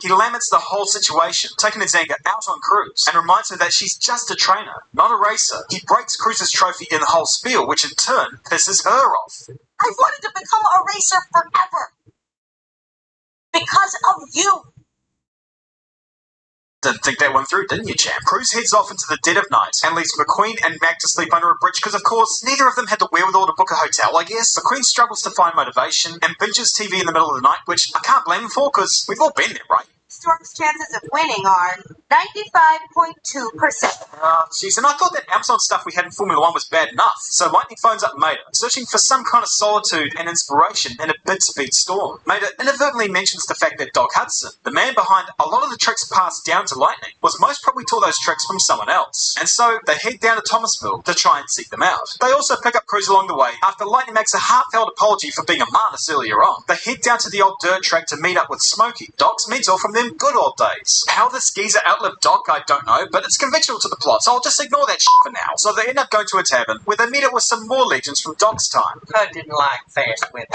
He laments the whole situation, taking his anger out on Cruz, and reminds her that she's just a trainer, not a racer. He breaks Cruz's trophy in the whole spiel, which in turn pisses her off. I wanted to become a racer forever. Because of you. Didn't think that one through, didn't you, champ? Cruz heads off into the dead of night and leaves McQueen and Mac to sleep under a bridge because, of course, neither of them had the wherewithal to book a hotel, I guess. McQueen struggles to find motivation and binges TV in the middle of the night, which I can't blame him for because we've all been there, right? Storm's chances of winning are 95.2%. Jeez, and I thought that Amazon stuff we had in Formula 1 was bad enough. So Lightning phones up Mater, searching for some kind of solitude and inspiration in a bid to beat Storm. Mater inadvertently mentions the fact that Doc Hudson, the man behind a lot of the tricks passed down to Lightning, was most probably taught those tricks from someone else. And so they head down to Thomasville to try and seek them out. They also pick up Cruz along the way after Lightning makes a heartfelt apology for being a martyr earlier on. They head down to the old dirt track to meet up with Smokey, Doc's mentor from them good old days. How the geezer outlived Doc, I don't know, but it's conventional to the plot, so I'll just ignore that shit for now. So they end up going to a tavern where they meet up with some more legends from Doc's time. I didn't like fast weather.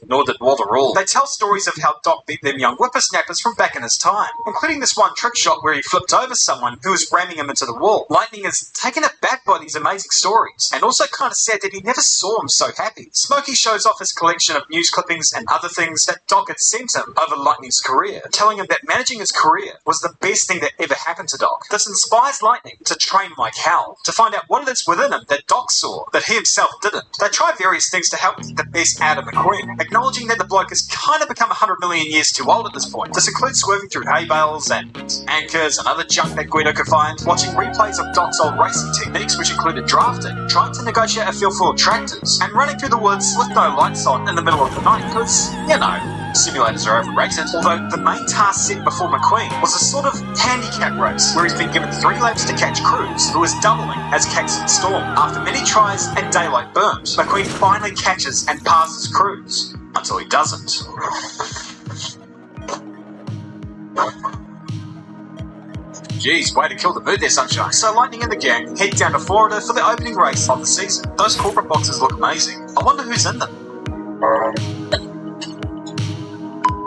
Nor did Walter Rule. They tell stories of how Doc beat them young whippersnappers from back in his time, including this one trick shot where he flipped over someone who was ramming him into the wall. Lightning is taken aback by these amazing stories, and also kind of sad that he never saw him so happy. Smokey shows off his collection of news clippings and other things that Doc had sent him over Lightning's career, telling him that managing his career was the best thing that ever happened to Doc. This inspires Lightning to train like hell, to find out what it is within him that Doc saw, that he himself didn't. They try various things to help get the best out of McQueen, acknowledging that the bloke has kind of become 100 million years too old at this point. This includes swerving through hay bales and anchors and other junk that Guido could find, watching replays of Doc's old racing techniques, which included drafting, trying to negotiate a feel for tractors, and running through the woods with no lights on in the middle of the night, because, you know, simulators are overrated. Although the main task set before McQueen was a sort of handicap race, where he's been given 3 laps to catch Cruz, who is doubling as Caxton Storm. After many tries and daylight burned, McQueen finally catches and passes Cruz. Until he doesn't. Jeez, way to kill the mood there, Sunshine. So Lightning and the gang head down to Florida for the opening race of the season. Those corporate boxes look amazing. I wonder who's in them.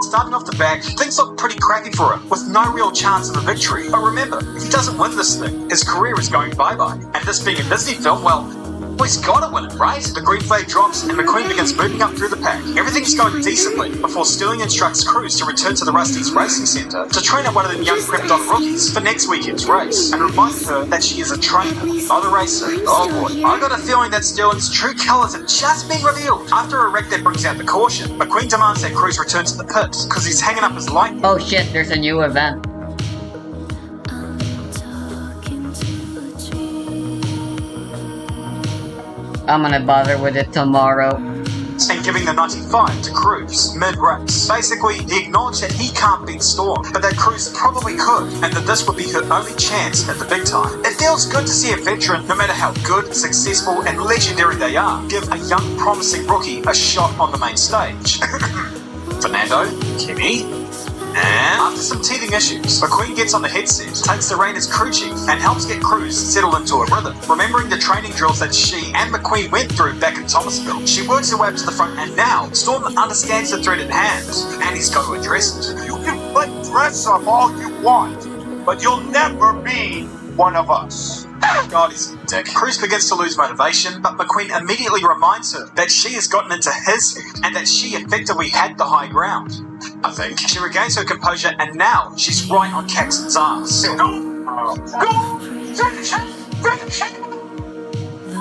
Starting off the back, things look pretty crappy for him, with no real chance of a victory. But remember, if he doesn't win this thing, his career is going bye-bye. And this being a Disney film, well, he's gotta win it, right? The green flag drops and McQueen begins moving up through the pack. Everything's going decently before Sterling instructs Cruz to return to the Rusty's Racing Centre to train up one of them young prepped on rookies for next weekend's race, and remind her that she is a trainer, not a racer. Oh boy, I got a feeling that Sterling's true colours have just been revealed. After a wreck that brings out the caution, McQueen demands that Cruz return to the pit because he's hanging up his light. Oh shit, there's a new event. I'm gonna bother with it tomorrow. And giving the 95 to Cruz mid-race. Basically, he acknowledged that he can't beat Storm, but that Cruz probably could, and that this would be her only chance at the big time. It feels good to see a veteran, no matter how good, successful, and legendary they are, give a young, promising rookie a shot on the main stage. Fernando, Kimi, and after some teething issues, McQueen gets on the headset, takes the rein as crew chief, and helps get Cruz settled into a rhythm. Remembering the training drills that she and McQueen went through back in Thomasville, she works her way up to the front, and now Storm understands the threat at hand, and he's got to address it. You can play dress up all you want, but you'll never be one of us. God, he's a dick. Cruz begins to lose motivation, but McQueen immediately reminds her that she has gotten into his head and that she effectively had the high ground. I think she regains her composure, and now she's right on Caxton's ass.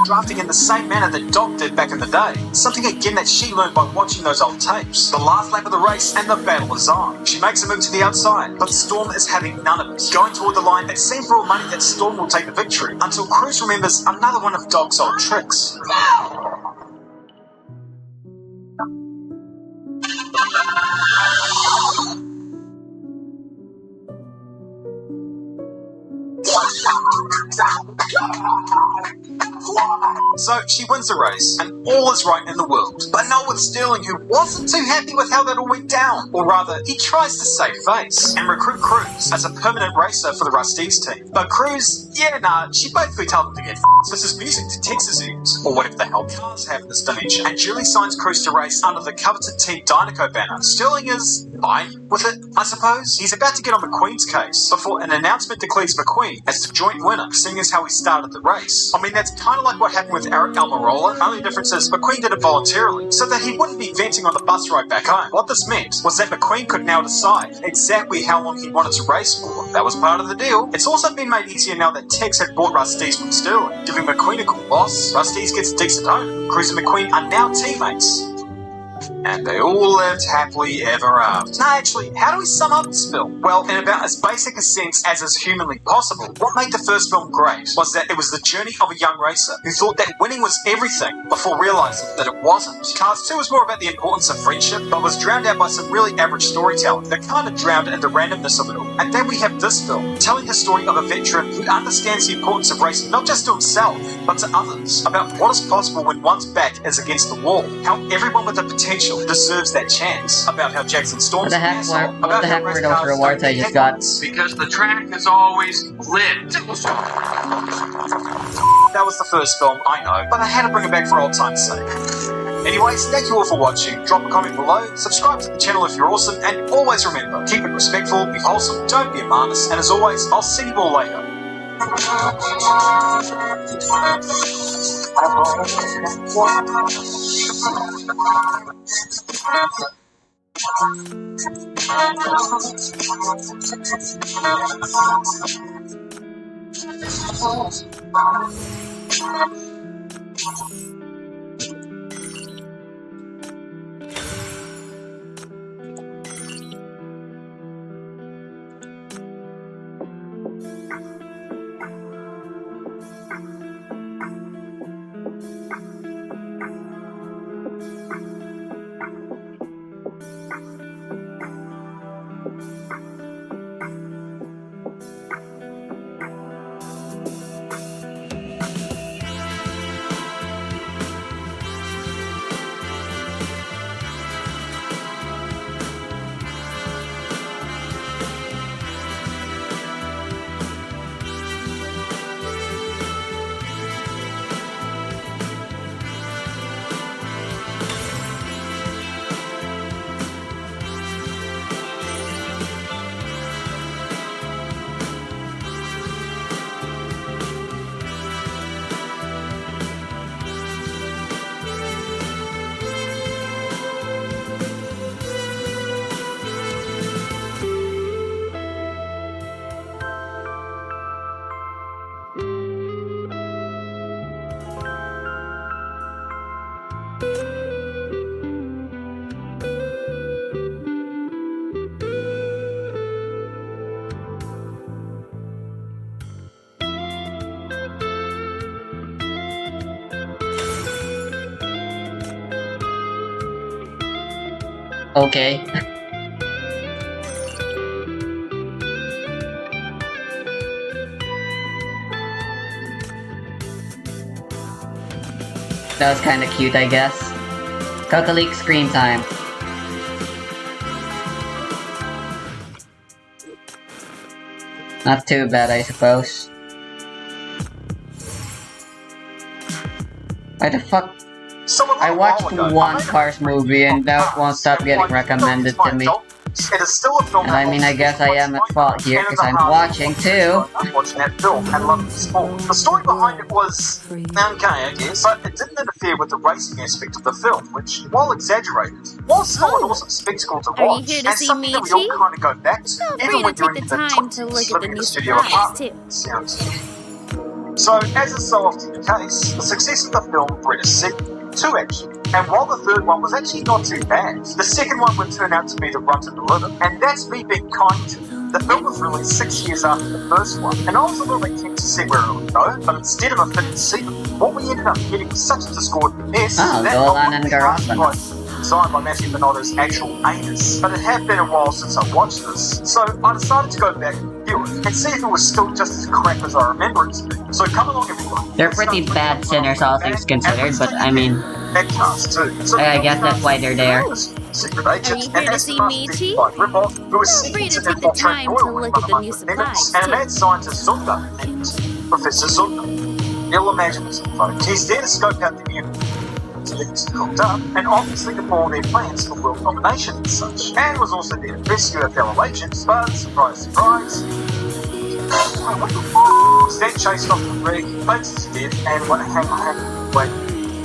Drafting in the same manner that Doc did back in the day. Something again that she learned by watching those old tapes. The last lap of the race and the battle is on. She makes a move to the outside, but Storm is having none of it. Going toward the line, it seems for all money that Storm will take the victory, until Cruz remembers another one of Doc's old tricks. So she wins the race, and all is right in the world. But not with Sterling, who wasn't too happy with how that all went down. Or rather, he tries to save face and recruit Cruz as a permanent racer for the Rusty's team. But Cruz, she basically told him to get f***ed. This is music to Texas ears, or whatever the hell cars have in this dimension. And Julie signs Cruz to race under the coveted Team Dynaco banner. Sterling is fine with it, I suppose. He's about to get on McQueen's case before an announcement declares McQueen as the joint winner, seeing as how he started the race. I mean, that's kind of like what happened with Eric Almirola. Only difference is McQueen did it voluntarily, so that he wouldn't be venting on the bus ride back home. What this meant was that McQueen could now decide exactly how long he wanted to race for. That was part of the deal. It's also been made easier now that Tex had bought Rust-eze from Sterling, giving McQueen a cool boss. Rust-eze gets a decent owner. Cruz and McQueen are now teammates. And they all lived happily ever after. No, actually, how do we sum up this film? Well, in about as basic a sense as is humanly possible, what made the first film great was that it was the journey of a young racer who thought that winning was everything before realising that it wasn't. Cars 2 was more about the importance of friendship, but was drowned out by some really average storytelling that kind of drowned in the randomness of it all. And then we have this film, telling the story of a veteran who understands the importance of racing not just to himself, but to others, about what is possible when one's back is against the wall, how everyone with the potential deserves that chance, about how Jackson Storm's What the heck were those rewards I just got? Because the track is always lit. That was the first film, I know, but I had to bring it back for old time's sake. Anyways, thank you all for watching. Drop a comment below, subscribe to the channel if you're awesome, and always remember, keep it respectful, be wholesome, don't be a marnus, and as always, I'll see you all later. Okay. That was kinda cute, I guess. Cuckaleek screen time. Not too bad, I suppose. Why the fuck? I watched one Cars movie and that won't stop getting recommended to me. It is still a film. And I mean, I guess I am at fault here because I'm watching too. Watching that film and loving the sport. The story behind it was okay, I guess, but it didn't interfere with the racing aspect of the film, which, while exaggerated, was still an awesome spectacle to watch. Are you here to and see something that we Michi? all kind of go back to, Feel even free when to you're take in the the time to 20s, look at the living in new a studio supplies, apartment. Sounds. So, as is so often the case, the success of the film bred a sequel. 2 actually. And while the third one was actually not too bad, the second one would turn out to be the run to deliver. And that's me being kind to you. The film was released 6 years after the first one, and I was a little bit keen to see where it would go, but instead of a fitting sequel, what we ended up getting was such a discordant mess Oh, that Golan and Garapan. designed by Matthew Bonotto's actual anus. But it had been a while since I watched this, so I decided to go back and view it, and see if it was still just as crap as I remember it to be. So come along everyone. They're pretty bad sinners, all things considered, but I mean, That cast too. So I guess that's why they're there. Secret agent, Are you here to see Michi? who was Feel free seeking to to take the infiltrate time to Doyle look at the new Phillips, supplies, and a too. mad scientist Zunda, and Professor Zunda. Ill imaginative, folks. He's there to scope out the universe. activities cooked up, and obviously to follow their plans for world domination and such. And was also there to rescue a fellow agent, but surprise, surprise, what the f***? Was then chased off the rig, fakes his death, and wait,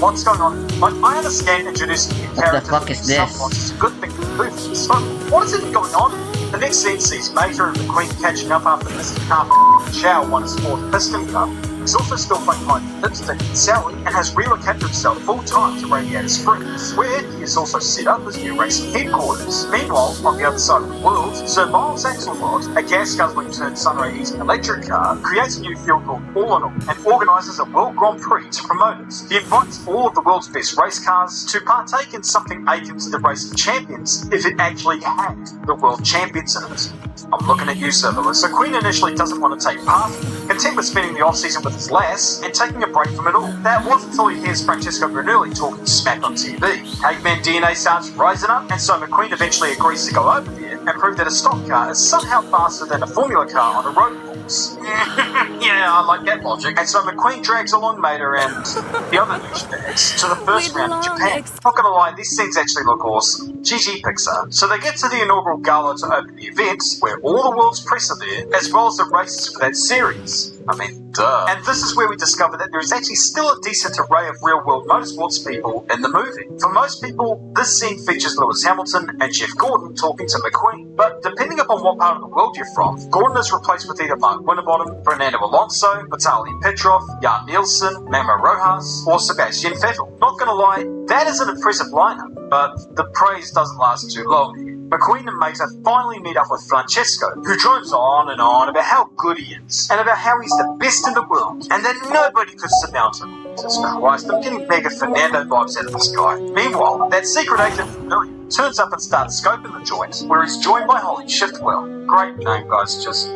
what's going on? Like, I understand introducing new characters fuck is this? is a good thing for the movie, but what is even going on? The next scene sees Major and the Queen catching up after missing half a shower on his fourth piston cup. He's also still playing hide and lipstick with Sally and has relocated himself full-time to Radiator Springs, where he has also set up his new racing headquarters. Meanwhile, on the other side of the world, Sir Miles Axelrod, a gas-guzzling turned sunray eating electric car, creates a new field called All in All and organises a World Grand Prix to promote it. He invites all of the world's best race cars to partake in something akin to the Race of Champions if it actually had the World Champions in it. I'm looking at you, Sir Lewis. So Queen initially doesn't want to take part, content with spending the off-season with his lass and taking a break from it all. That wasn't until he hears Francesco Brunelli talking smack on TV. Caveman DNA starts rising up, and so McQueen eventually agrees to go over there and prove that a stock car is somehow faster than a Formula car on a road course. Yeah, I like that logic. And so McQueen drags along Mater and the other douchebags to the first round in Japan. Not gonna lie, these things actually look awesome. GG Pixar. So they get to the inaugural gala to open the event, where all the world's press are there, as well as the races for that series. I mean, duh. And this is where we discover that there is actually still a decent array of real-world motorsports people in the movie. For most people, this scene features Lewis Hamilton and Jeff Gordon talking to McQueen. But depending upon what part of the world you're from, Gordon is replaced with either Mark Winterbottom, Fernando Alonso, Vitaly Petrov, Jan Nielsen, Memo Rojas, or Sebastian Vettel. Not gonna lie, that is an impressive lineup, but the praise doesn't last too long. McQueen and Mater finally meet up with Francesco, who drones on and on about how good he is, and about how he's the best in the world, and that nobody could surmount him. Jesus Christ, I'm getting mega Fernando vibes out of this guy. Meanwhile, that secret agent Million turns up and starts scoping the joint, where he's joined by Holly Shiftwell. Great name, guys, just...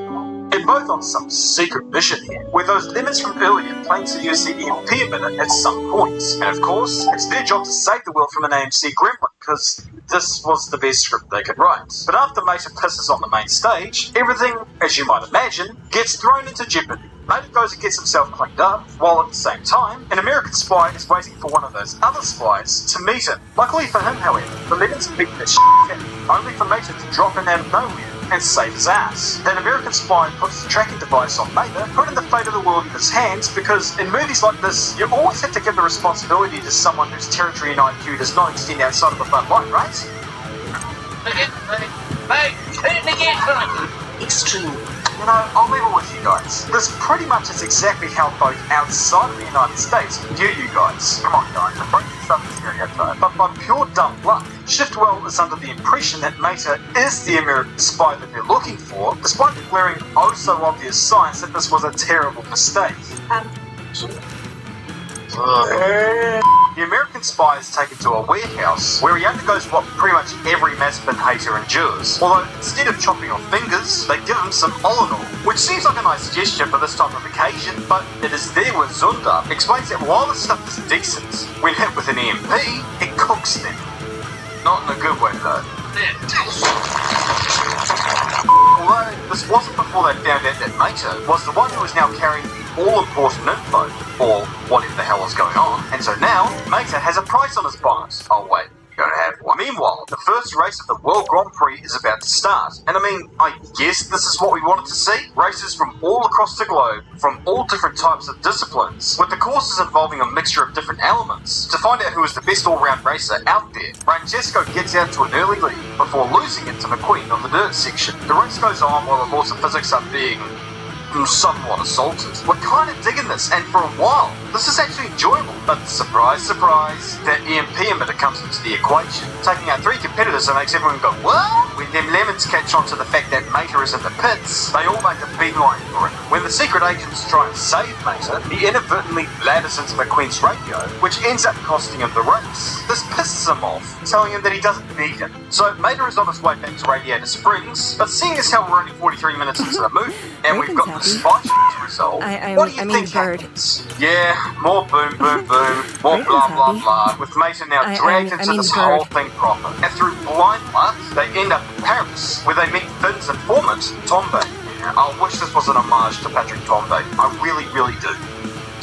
They're both on some secret mission here, where those lemons from earlier plan to use the EMP emitter at some point. And of course, it's their job to save the world from an AMC gremlin, because this was the best script they could write. But after Mater pisses on the main stage, everything, as you might imagine, gets thrown into jeopardy. Mater goes and gets himself cleaned up, while at the same time, an American spy is waiting for one of those other spies to meet him. Luckily for him, however, the lemons beat the shit, only for Mater to drop in out of nowhere and save his ass. That American spy puts the tracking device on Mater, putting the fate of the world in his hands, because in movies like this, you always have to give the responsibility to someone whose territory and IQ does not extend outside of a Bud Light, right? Extreme. You know, I'll leave it with you guys. This pretty much is exactly how both outside of the United States view you guys. Come on, guys, I'm breaking some stereotype. But by pure dumb luck, Shiftwell is under the impression that Mater is the American spy that they're looking for, despite the glaring so obvious signs that this was a terrible mistake. The American spy is taken to a warehouse where he undergoes what pretty much every Mazepin hater endures. Although instead of chopping off fingers, they give him some Olinol, which seems like a nice gesture for this type of occasion, but it is there where Zunda explains that while the stuff is decent, when hit with an EMP, it cooks them. Not in a good way though. Although this wasn't before they found out that Mater was the one who was now carrying the all-important info, or whatever the hell is going on, and so now Mater has a price on his bonus. Oh wait, you gotta have one. Meanwhile, the first race of the World Grand Prix is about to start, and I mean, I guess this is what we wanted to see? Races from all across the globe, from all different types of disciplines, with the courses involving a mixture of different elements. To find out who is the best all-round racer out there, Francesco gets out to an early lead before losing it to McQueen on the dirt section. The race goes on while the laws of physics are being somewhat assaulted. We're kind of digging this, and for a while, this is actually enjoyable. But surprise, surprise, that EMP emitter comes into the equation. Taking out 3 competitors and makes everyone go, what? When them lemons catch on to the fact that Mater is in the pits, they all make a beeline for it. When the secret agents try and save Mater, he inadvertently blathers into McQueen's radio, which ends up costing him the race. This pisses him off, telling him that he doesn't need him. So Mater is on his way back to Radiator Springs, but seeing as how we're only 43 minutes into the movie, and we've got the spy to resolve, what do you think happens? Yeah, more boom, boom, boom, more blah, blah, blah, with Mater now dragged into this whole thing proper. And through blind luck, they end up in Paris, where they meet Finn's informant, Tombe. I wish this was an homage to Patrick Tombe. I really, really do.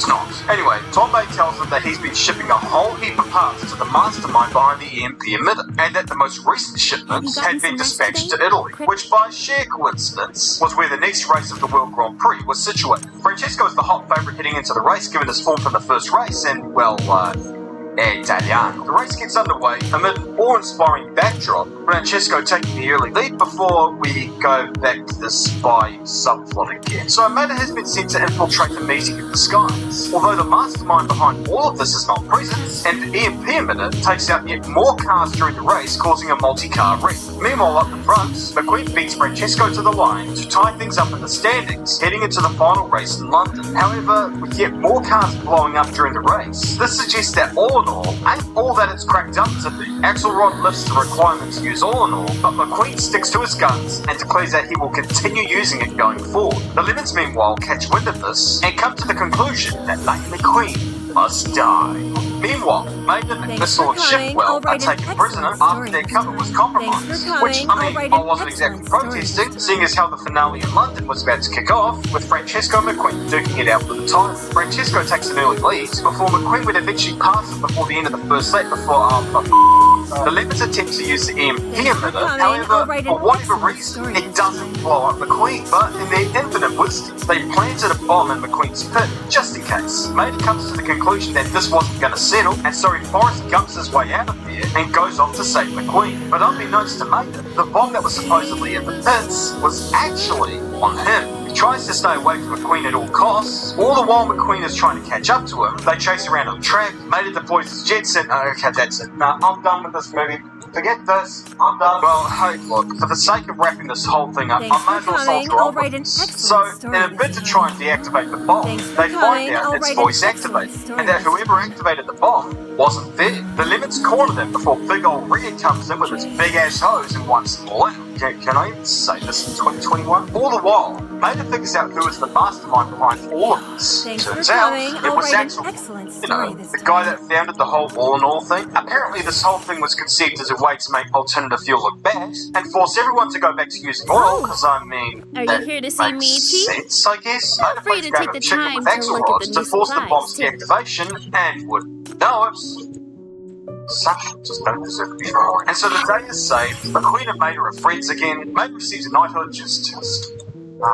It's not. Anyway, Tomei tells them that he's been shipping a whole heap of parts to the mastermind behind the EMP emitter, and that the most recent shipments had been dispatched to Italy, which by sheer coincidence was where the next race of the World Grand Prix was situated. Francesco is the hot favourite heading into the race given his form from the first race, and, well, Italiano. The race gets underway amid an awe-inspiring backdrop, Francesco taking the early lead before we go back to the spy subplot again. So Amada has been sent to infiltrate the meeting in the skies. Although the mastermind behind all of this is not present, and the EMP emitter takes out yet more cars during the race, causing a multi-car wreck. Meanwhile, up the front, McQueen beats Francesco to the line to tie things up in the standings, heading into the final race in London. However, with yet more cars blowing up during the race, this suggests that all in all, ain't all that it's cracked up to be. Axelrod lifts the requirement to use all in all, but McQueen sticks to his guns and declares that he will continue using it going forward. The Lemons, meanwhile, catch wind of this and come to the conclusion that Lightning McQueen must die. Meanwhile, Maiden and Missile and Shipwell are taken prisoner after their cover was compromised, which, I wasn't exactly protesting, seeing as how the finale in London was about to kick off, with Francesco and McQueen duking it out for the title. Francesco takes an early lead, before McQueen would eventually pass him before the end of the first lap before, the Lemons attempt to use the EMP emitter, however, for whatever reason, it doesn't blow up McQueen, but in their infinite wisdom, they planted a bomb in McQueen's pit, just in case. Maiden comes to the conclusion that this wasn't going to settle, and so he Forrest Gumps his way out of there and goes off to save McQueen. But unbeknownst to Maiden, the bomb that was supposedly in the pits was actually on him. He tries to stay away from McQueen at all costs. All the while McQueen is trying to catch up to him, they chase around on the track. Maiden deploys his jets and, okay, that's it. Nah, I'm done with this movie. Forget this. I'm done. Well, hey, look, for the sake of wrapping this whole thing up, I might as well soldier on. So, in a bid to try and deactivate the bomb, they find out it's voice activated, and that whoever activated the bomb wasn't there. The Lemons corner them before big old Red comes in with his big ass hose and wipes them all out. Can I even say this in 2021? All the while, Maiden figures out who is the mastermind behind all of this. Turns out, it was Axel. You know, the guy that founded the whole all in all thing. Apparently this whole thing was conceived as a way to make alternative fuel look bad, and force everyone to go back to using oil, because I mean, are you here to see me, Chief? Sense, I guess. Feel free to take the time to look at the new to force the bomb's supplies, too. deactivation, and would know it. Such just don't deserve to be wrong. And so the day is saved, McQueen and Maida are friends again, Maida receives a knighthood just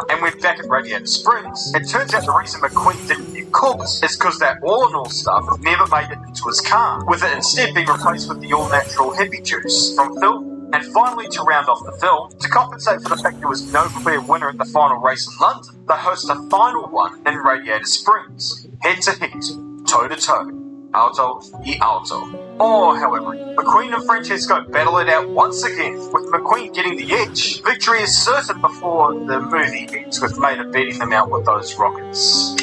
and we're back at Radiator Springs. It turns out the reason McQueen didn't get cooked is because that all-in-all stuff never made it into his car, with it instead being replaced with the all-natural hippie juice from Phil. And finally, to round off the film, to compensate for the fact there was no clear winner at the final race in London, they host a final one in Radiator Springs, head-to-head, toe-to-toe. Alto y alto. Or, however, McQueen and Francesco battle it out once again, with McQueen getting the edge. Victory is certain before the movie ends, with Maida beating them out with those rockets.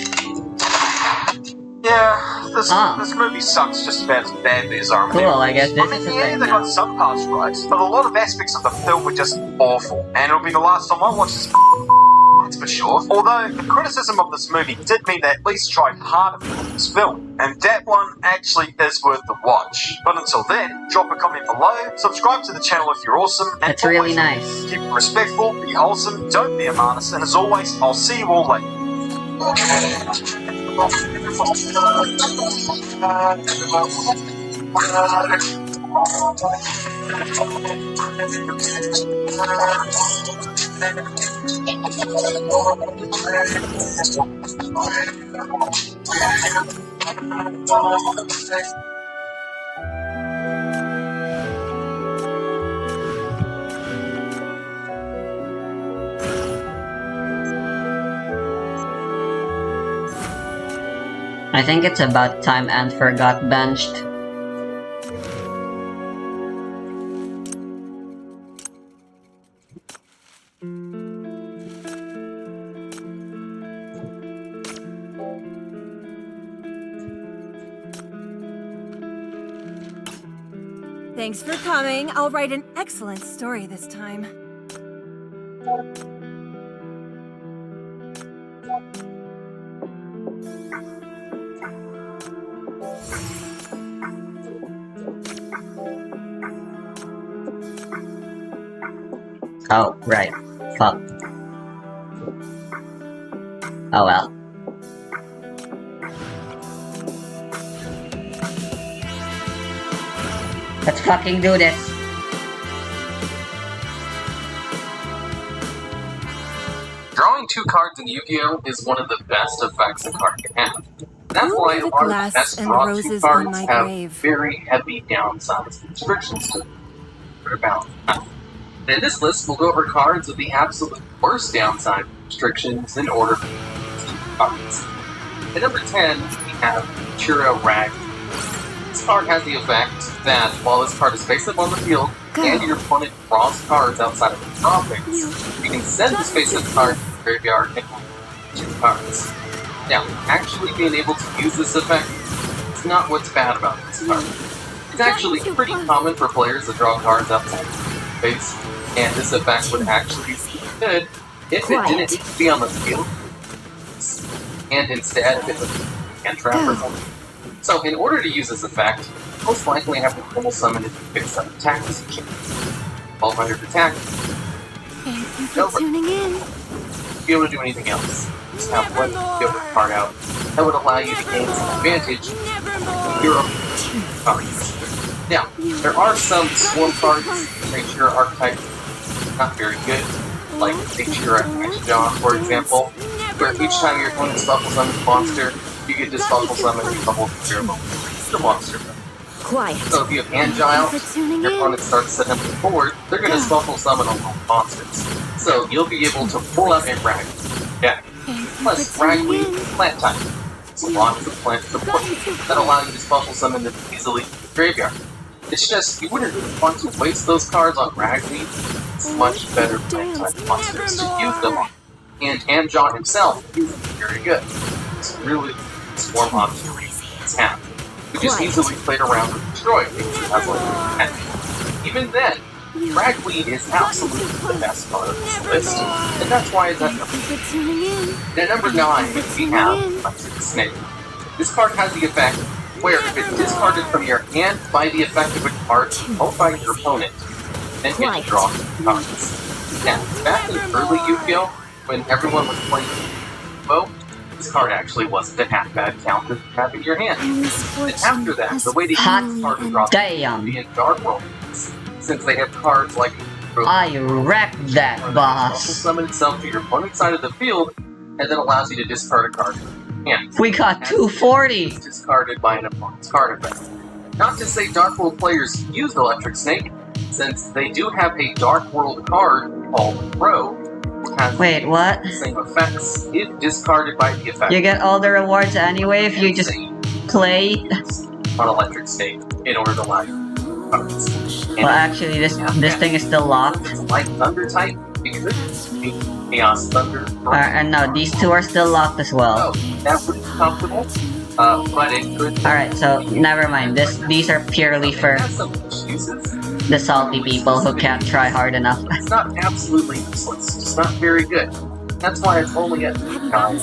Yeah, this movie sucks just about as badly as I remember. Cool, I guess this I mean, is the yeah, thing they now. got some parts right, but a lot of aspects of the film were just awful. And it'll be the last time I watch this that's for sure. Although, the criticism of this movie did mean they at least tried harder for this film. And that one actually is worth the watch. But until then, drop a comment below, subscribe to the channel if you're awesome, and That's really always nice. keep it respectful, be wholesome, don't be a martyr, and as always, I'll see you all later. I think it's about time Antfer got benched. Thanks for coming. I'll write an excellent story this time. Oh, right. Fuck. Oh well. Let's fucking do this. Drawing 2 cards in Yu-Gi-Oh! Is one of the best effects a card can have. That's Who why put a a lot of glass the best and draw 2 roses on cards my have grave? very heavy downsides and restrictions to them. They're balanced out. And in this list, we'll go over cards with the absolute worst downside restrictions in order for these 2 cards. At number 10, we have Churro Rag. This card has the effect that while this card is face up on the field, and your opponent draws cards outside of the draw phase, you can send this face-up card to the graveyard and play 2 cards. Now, actually being able to use this effect is not what's bad about this card. It's actually pretty common for players to draw cards outside of the face, and this effect would actually be good if it didn't need to be on the field, and instead if it was a hand trap or something. So, in order to use this effect, most likely have to normal summon it to fix up attack position. 1200 attack. Thank you for tuning in. Be able to do anything else. Just have one different card out that would allow you to gain some advantage with your cards. Now, there are some swarm cards that make your archetype not very good, like Nature John, for example, where each time your opponent shuffles summons a monster, you get to shuffle summon a couple of your monster. Quiet. So if you have Angile, your opponent starts setting up the board, they're going to shuffle summon all monsters. So you'll be able to pull out a Rag. Yeah. Plus, Ragweed, plant type. So long as the plant support that allow you to shuffle summon them easily in the graveyard. It's just, you wouldn't want to waste those cards on Ragweed. It's much better plant type monsters to use them on. And Angile himself is very good. It's really swarm option it's have. You just easily played around with Destroy because it has like even then, Ragweed is absolutely the best card of this list, and that's why it's at number 8. At number 9, we have Electric Snake. This card has the effect where if it's discarded from your hand by the effect of a card held by your opponent, then you can draw 2 cards. Now, back in early Yu-Gi-Oh! When everyone was playing Yu-Gi-Oh! This card actually wasn't a half bad count to have in your hand. And after that, the way to use this card to draw would be in Dark World, since they have cards like I wrecked that, boss. Summon itself to your opponent's side of the field, and then allows you to discard a card. And we got 240! Discarded by an opponent's card effect. Not to say Dark World players use Electric Snake, since they do have a Dark World card called Pro. Wait, what? Same effects if discarded by the effect. You get all the rewards anyway if you just play on Electric Snake in order to allow you cards. Well, actually, this thing is still locked. It's like Thunder type. You could be Chaos Thunder. And no, these 2 are still locked as well. Oh, that would be comfortable. But it could. Alright, so never mind. These are purely for the salty people who can't try hard enough. It's not absolutely useless, it's not very good. That's why it's only at 9.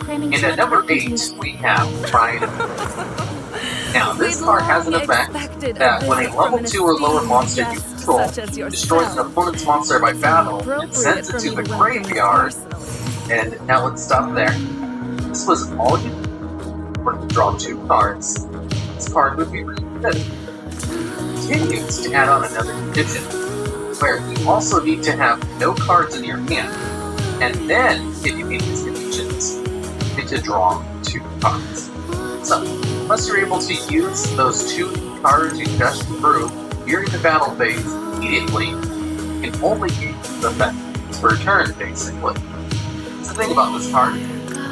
And at number 8, we have Pride. Now, this card has an effect that when a level 2 or lower monster you control destroys an opponent's monster by battle and sends it to the graveyard. And now let's stop there. This was all you were to draw 2 cards. This card would be really good. Continues to add on another condition, where you also need to have no cards in your hand, and then, if you meet these conditions, you get to draw 2 cards. So, unless you're able to use those 2 cards you just drew during the battle phase immediately, you can only use the effect for a turn, basically. So the thing about this card,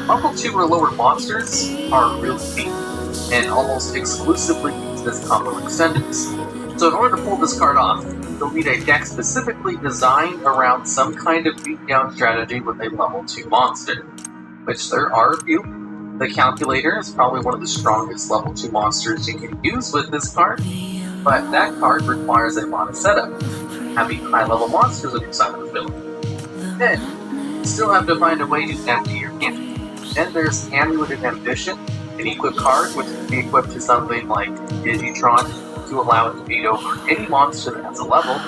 level 2 or lower monsters are really weak, and almost exclusively use this combo extenders. So in order to pull this card off, you'll need a deck specifically designed around some kind of beatdown strategy with a level 2 monster, which there are a few. The Calculator is probably one of the strongest level 2 monsters you can use with this card, but that card requires a lot of setup, having high-level monsters on your side of the field. Then, you still have to find a way to empty your hand. Then there's Amulet of Ambition, an equip card which can be equipped to something like Digitron, to allow it to beat over any monster that has a level,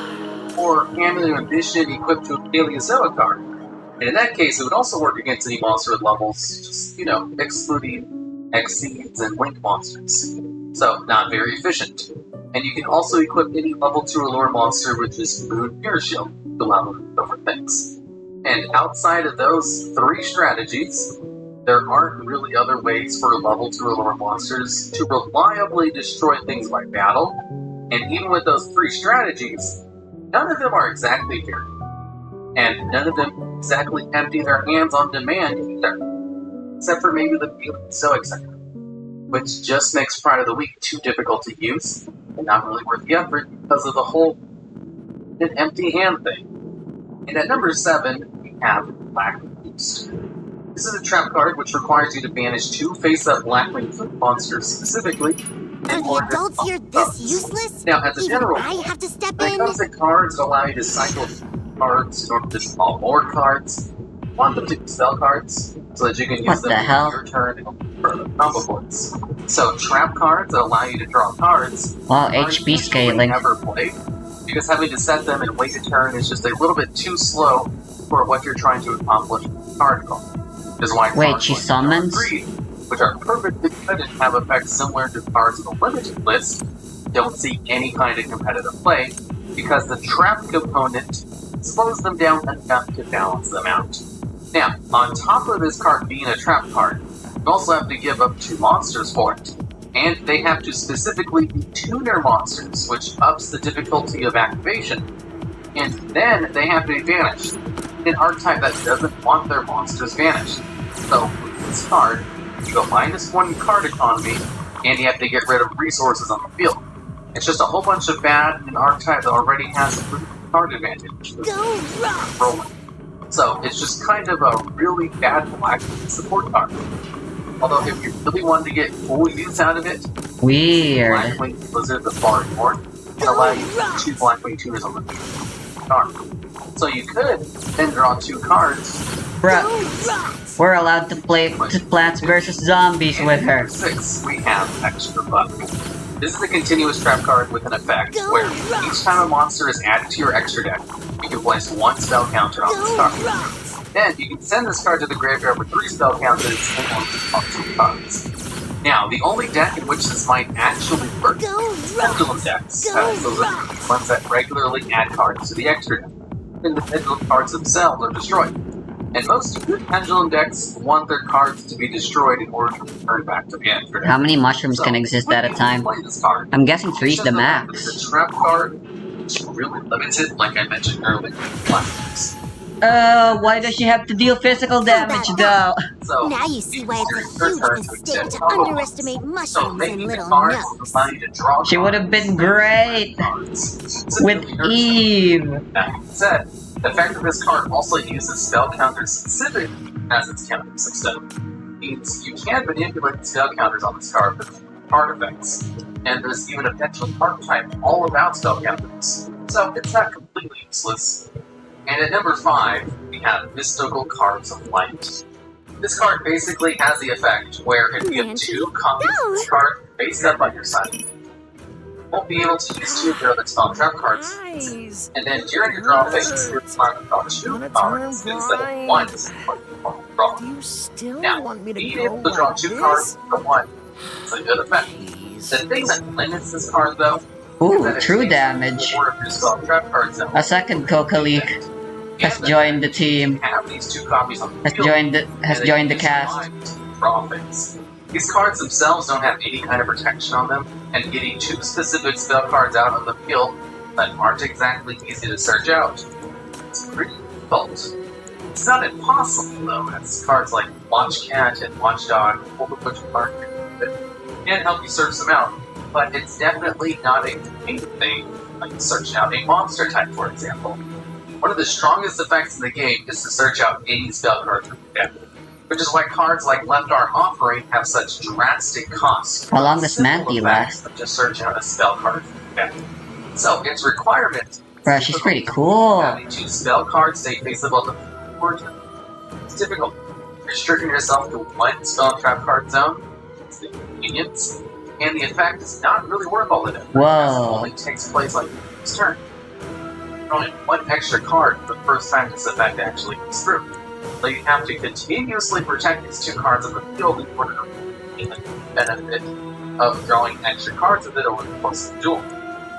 or Amulet of Ambition equipped to a Paleozoic card. And in that case, it would also work against any monster with levels, just, excluding Exceeds and Link monsters. So, not very efficient. And you can also equip any level 2 or lower monster with this Moon Mirror Shield to allow them to over things. And outside of those 3 strategies, there aren't really other ways for level 2 or lower monsters to reliably destroy things by battle. And even with those 3 strategies, none of them are exactly fair. And none of them exactly empty their hands on demand either. Except for maybe the Feeling Stoic sector, which just makes Pride of the Week too difficult to use and not really worth the effort because of the whole an empty hand thing. And at number 7, we have Black Boost. This is a trap card which requires you to banish 2 face-up Blackwing monsters specifically. Are the adults here this useless? Now, as a Even general, I have to step when it in? comes to cards that allow you to cycle cards in order to draw more cards, you want them to be spell cards so that you can use What them the hell? on your turn and for the combo boards. So trap cards that allow you to draw cards Wow, aren't HP usually scaling. ever played, because having to set them and wait a turn is just a little bit too slow for what you're trying to accomplish with card call. Which is why Wait, cards she like summons? Power 3, which are perfectly good and have effects similar to cards in the limited list, don't see any kind of competitive play, because the trap component slows them down enough to balance them out. Now, on top of this card being a trap card, you also have to give up 2 monsters for it. And they have to specifically be tuner monsters, which ups the difficulty of activation. And then they have to be banished. An archetype that doesn't want their monsters vanished. So, with this card, you go -1 card economy, and you have to get rid of resources on the field. It's just a whole bunch of bad in an archetype that already has a card advantage. Go rock! Rolling. So, it's just kind of a really bad black support card. Although, if you really wanted to get full use out of it, Weird. Blackwing Blizzard the Far North can allow you to put 2 Blackwing tuners on the card. So you could then draw 2 cards. Bruh, we're allowed to play Plants vs. Zombies with her. Number 6, we have Extra Buff. This is a continuous trap card with an effect where each time a monster is added to your extra deck, you can place 1 spell counter on this card. Then you can send this card to the graveyard with 3 spell counters and 1 on 2 cards. Now, the only deck in which this might actually work is Pendulum decks. Those are ones that regularly add cards to the extra deck. And the Pendulum cards themselves are destroyed. And most good Pendulum decks want their cards to be destroyed in order to return back to the extra deck. How many mushrooms can exist at a time? Play this card. I'm guessing 3 is the max. The trap card is really limited, like I mentioned earlier. Why does she have to deal physical damage though? So, Now you see why it's a your huge turn mistake extend to combo underestimate monsters. So mushrooms and making the little cards gnomes. allow you to draw She would have been great with Eve. That being said, the fact that this card also uses spell counters specifically as its counter system means you can manipulate the spell counters on this card with card effects. And there's even a Pendulum archetype all about spell counters. So it's not completely useless. And at number 5, we have Mystical Cards of Light. This card basically has the effect where if you have 2 copies of this card face up on your side, you won't be able to use 2 of your other spell trap cards. Nice. And then during your draw phase, you're allowed to draw 2 cards instead of 1 as you draw. Do you still Now, want me to being go able to draw like 2 this? cards for 1 is a good effect. Please. The thing that limits this card, though, is Ooh, that it true takes damage. 4 of your spell trap cards out. A second Coca Leak has joined the team. Have these 2 copies on the Has field, joined the cast. Draw things. These cards themselves don't have any kind of protection on them, and getting 2 specific spell cards out on the field that aren't exactly easy to search out is pretty difficult. It's not impossible though, as cards like Watch Cat and Watchdog, which can help you search them out, but it's definitely not a complete thing like searching out a monster type, for example. One of the strongest effects in the game is to search out any spell card from the deck, which is why cards like Left Arm Offering have such drastic costs. How long does Simple Manti effect last? of just searching out a spell card from the deck. So its requirement. Bruh, she's pretty cool. Having 2 spell cards stay faceable on the board. It's difficult. Restricting yourself to 1 spell trap card zone is the convenience, and the effect is not really worth all of it. Whoa. As it only takes place like this turn. Drawing 1 extra card the first time this effect actually comes through. So you have to continuously protect these 2 cards on the field in order to gain the benefit of drawing extra cards with it over the course of the duel.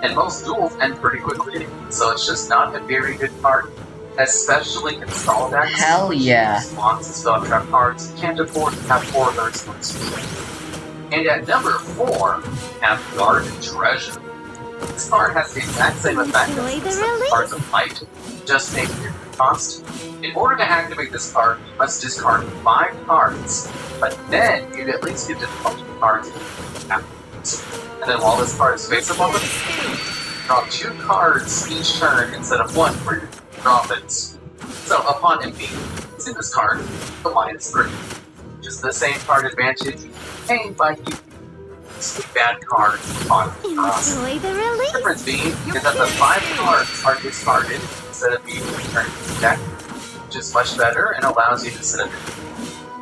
and most duels end pretty quickly, so it's just not a very good card. Especially in stall decks. Hell yeah. Spawns and spell trap cards can't afford to have 4 of those ones. And at number 4, we have Guard Treasure. This card has the exact same effect as the cards of light, just maybe different cost. In order to activate this card, you must discard 5 cards, but then you at least get to 20 cards afterwards. And then while this card is face up on the draw 2 cards each turn instead of 1 for your draw phase. So upon emptying this card, the -3, which is the same card advantage gained by you. It's a bad card on Enjoy the the release. difference being is that the 5 cards are discarded instead of being returned to the deck, which is much better and allows you to set up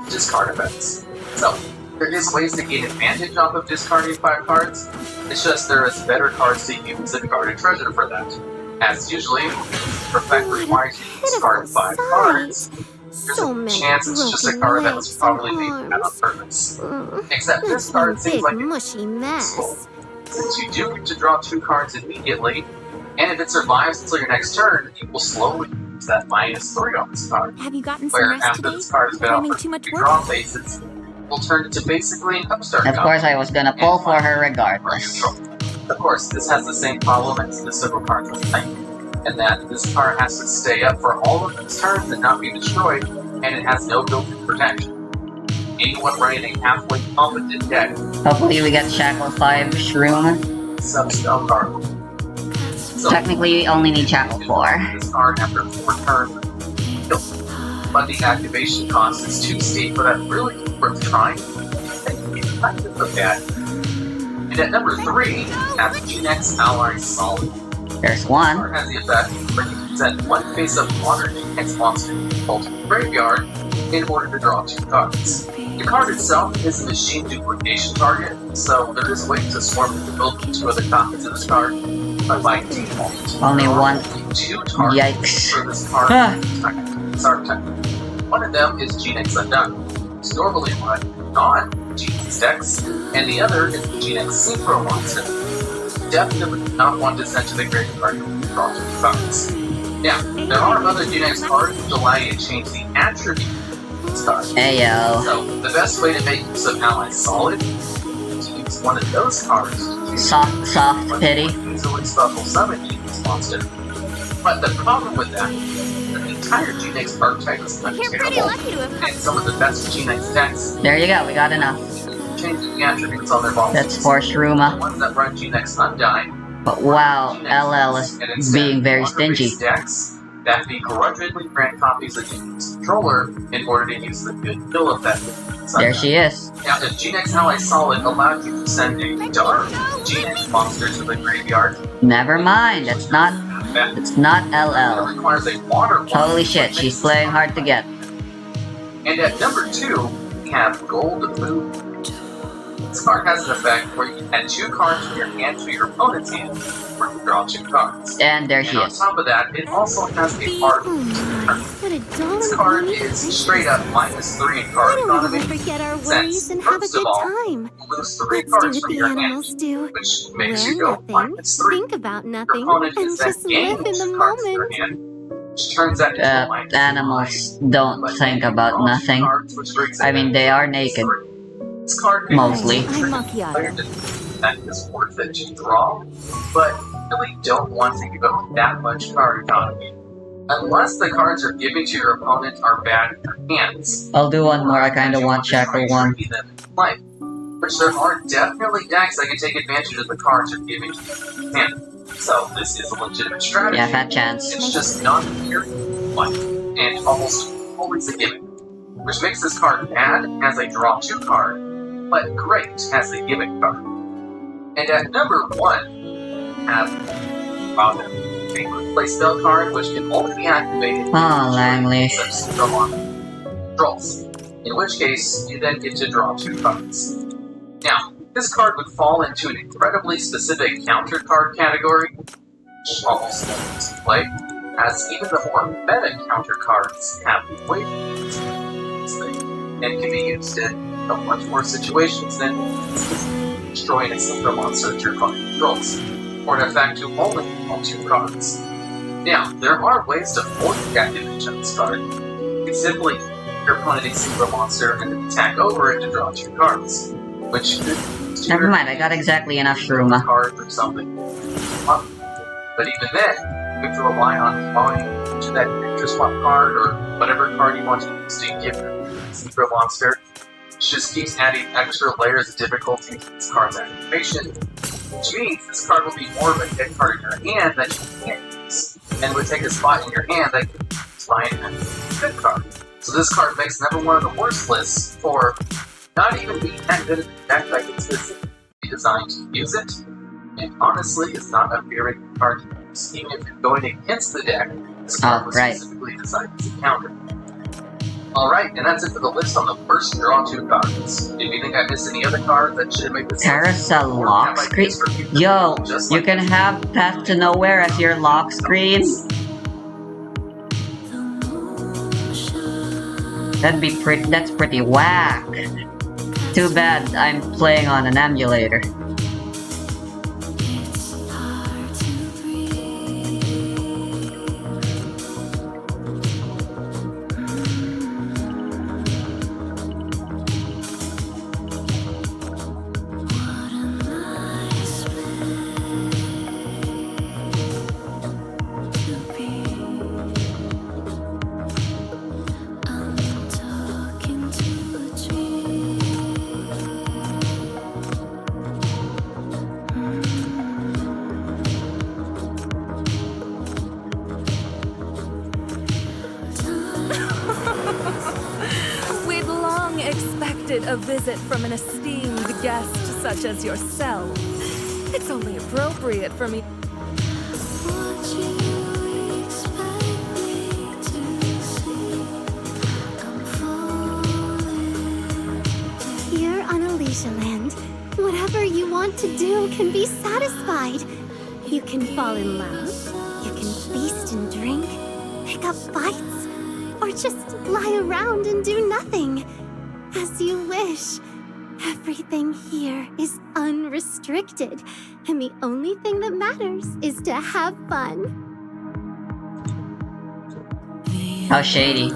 discard effects. So, there is ways to gain advantage off of discarding 5 cards, it's just there is better cards to use than Guarded Treasure for that. As usually, Perfect requires you to discard 5 cards. There's So a many chance it's just a broken card that was legs probably and made on arms. purpose. Mm, Except this That's one card seems big like mushy mess. since you do get to draw 2 cards immediately, and if it survives until your next turn, you will slowly use that -3 on this card. Have you gotten some Where rest after today? this card has been Cramming offered too much 3 work? draw phases, will turn into basically an upstart Of course, I was gonna pull for her regardless. Of course, this has the same problem as the silver card from Titan, and that this card has to stay up for all of its turns and not be destroyed, and it has no built-in protection. Anyone running a halfway competent deck, Hopefully we get Shackle 5 Shroom. sub-spell card. So, Technically, we only need Shackle 4. this card after 4 turns. Nope. But the activation cost is too steep for that really worth trying. It's kind of so bad. And at number 3, we have Genex Ally Solid. There's This one. card has the effect where you can send 1 face-up water Genex monster to the graveyard in order to draw 2 cards. The card itself is a machine duplication target, so there is a way to swarm the build 2 other copies of this card, but by default, Only there are one. only 2 targets Yikes. for this card. Ah. One of them is Genex Undone. It's normally one non-Genex decks, and the other is the Genex Synchro monster. Definitely not one to send to the graveyard to draw 2 cards. Now, there are other Genex cards which allow you to change the attribute of this card. Ayo. So, the best way to make use of Ally Solid is to use one of those cards to Soft pity. easily special summon Genex monster. But the problem with that is that the entire Genex archetype is You're pretty untenable, lucky to have and some of the best Genex decks There you go, we got enough. changing the attributes on their bosses. That's for The Shruma. ones that run Genex Undyne, But wow, Genex LL is and instead being very water-based stingy. decks that begrudgingly grant copies of Genex Controller in order to use the good fill effect. There she is. Now, if Genex Ally Solid allowed you to send a dark Genex monster to the graveyard, Never mind, it's not that LL. requires a water monster. Holy shit, she's playing hard to get. And at number 2, we have Gold Moon. This card has an effect where you can add 2 cards from your hand to your opponent's hand, where you draw 2 cards. And there she And on is. top of that, it also has a hard Oh my, what a dollar. This card is straight up -3 in Why card don't we economy. all forget our Since, worries and have a first of good all, time? You lose 3 Let's do cards what from the your hand, animals do. which makes Wear you go nothing, -3. think about Your nothing, opponent and is then just gaining live in the 2 cards from moment. their hand, which turns that into a -5. Animals don't But think you about draw 2 nothing. cards, which brings I it mean, down they to are naked. -3. This card can Mostly. be I'm player macchiato. to- that is worth it to draw, but really don't want to give up that much card economy. Unless the cards are given to your opponent are bad in your hands. I'll do one more, I kinda want Shackle 1. Life, which there are definitely decks that can take advantage of the cards you're giving to your hand. So this is a legitimate strategy. Yeah, fat chance. It's just not here, life, and almost always a gimmick. Which makes this card bad as a draw 2 card, but great as a gimmick card. And at number 1, have a quick play spell card which can only be activated Oh, Langley. draws. In which case, you then get to draw 2 cards. Now, this card would fall into an incredibly specific counter card category, which almost never is play, as even the more meta counter cards have way this thing, and can be used in much more situations than destroying a single monster that your opponent controls. or in fact to only draw 2 cards. Now, there are ways to force the activation of this card. You can simply your opponent a super monster and then attack over it to draw 2 cards, which could Never mind, I got exactly enough Shruma. card or something. But even then, you have to rely on drawing to that extra swap card or whatever card you want to use to give the super monster. It just keeps adding extra layers of difficulty to this card's activation, which means this card will be more of a hit card in your hand that you can't use, and would take a spot in your hand that you can use by an good card. So this card makes another one of the worst lists for not even being that good at the deck that it's specifically designed to use it. And honestly, it's not a very good card to use. Even if you're going against the deck, this card was specifically designed as a counter. Alright, and that's it for the list on the first draw 2 cards. If you think I missed any other cards that should make this Carousel lock screen? Yo, you can have Path to Nowhere as your lock screen? That's pretty whack. Too bad I'm playing on an emulator. We'd long expected a visit from an esteemed guest such as yourself. It's only appropriate for me. Here on Alicia Land, whatever you want to do can be satisfied. You can fall in love, you can feast and drink, pick up fights, or just lie around and do nothing. As you wish. Everything here is unrestricted, and the only thing that matters is to have fun. How shady.